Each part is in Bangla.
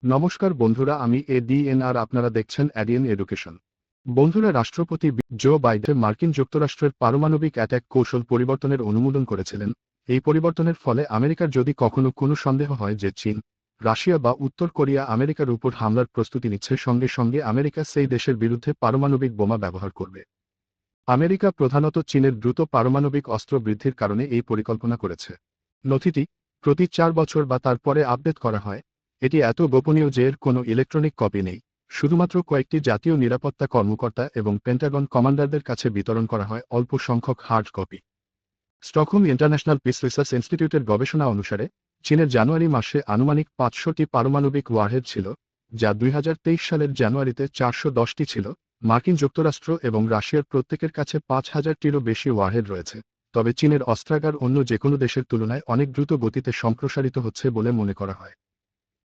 নমস্কার বন্ধুরা, আমি এডিএন আর আপনারা দেখছেন এডিএন এডুকেশন। বন্ধুরা, রাষ্ট্রপতি জো বাইডেন মার্কিন যুক্তরাষ্ট্রের পারমাণবিক অ্যাটাক কৌশল পরিবর্তনের অনুমোদন করেছিলেন। এই পরিবর্তনের ফলে আমেরিকার যদি কখনো কোনো সন্দেহ হয় যে চীন, রাশিয়া বা উত্তর কোরিয়া আমেরিকার উপর হামলার প্রস্তুতি নিচ্ছে, সঙ্গে সঙ্গে আমেরিকা সেই দেশের বিরুদ্ধে পারমাণবিক বোমা ব্যবহার করবে। আমেরিকা প্রধানত চীনের দ্রুত পারমাণবিক অস্ত্র বৃদ্ধির কারণে এই পরিকল্পনা করেছে। নথিটি প্রতি 4 বছর বা তারপরে আপডেট করা হয়। এটি এত গোপনীয় যে এর কোনো ইলেকট্রনিক কপি নেই। শুধুমাত্র কয়েকটি জাতীয় নিরাপত্তা কর্মকর্তা এবং পেন্টাগন কমান্ডারদের কাছে বিতরণ করা হয় অল্প সংখ্যক hard copy. Stockholm international piece research ইনস্টিটিউটের গবেষণা অনুসারে চীনের জানুয়ারি মাসে আনুমানিক 500টি পারমাণবিক ওয়ারহেড ছিল, যা 2023 সালের জানুয়ারিতে 410টি ছিল। মার্কিন যুক্তরাষ্ট্র এবং রাশিয়ার প্রত্যেকের কাছে 5000টিরও বেশি ওয়ারহেড রয়েছে। তবে চীনের অস্ত্রাগার অন্য যেকোনো দেশের তুলনায় অনেক দ্রুত গতিতে সম্প্রসারিত হচ্ছে বলে মনে করা হয়।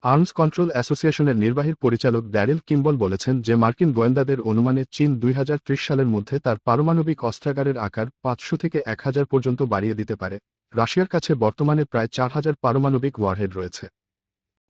আর্মস কন্ট্রোল অ্যাসোসিয়েশনের নির্বাহী পরিচালক ড্যারিল কিম্বল বলেছেন যে মার্কিন গোয়েন্দাদের অনুমানে চীন 2030 সালের মধ্যে তার পারমাণবিক অস্ত্রাগারের আকার 500 থেকে 1000 পর্যন্ত বাড়িয়ে দিতে পারে। রাশিয়ার কাছে বর্তমানে প্রায় 4000 পারমাণবিক ওয়ারহেড রয়েছে।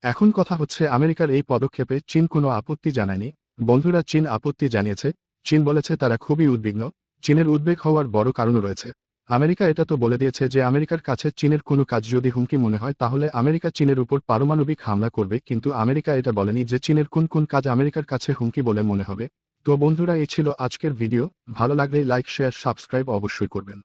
এখন কথা হচ্ছে, আমেরিকার এই পদক্ষেপে চীন কোনো আপত্তি জানায়নি। বন্ধুরা, চীন আপত্তি জানিয়েছে। চীন বলেছে তারা খুবই উদ্বিগ্ন। চীনের উদ্বেগ হওয়ার বড় কারণও রয়েছে। আমেরিকা এটা তো বলে দিয়েছে যে আমেরিকার কাছে চীনের কোনো কাজ যদি হুমকি মনে হয় তাহলে আমেরিকা চীনের উপর পারমাণবিক হামলা করবে, কিন্তু আমেরিকা এটা বলেনি যে চীনের কোন কোন কাজ আমেরিকার কাছে হুমকি বলে মনে হবে। তো বন্ধুরা, এই ছিল আজকের ভিডিও। ভালো লাগলে লাইক, শেয়ার, সাবস্ক্রাইব অবশ্যই করবেন।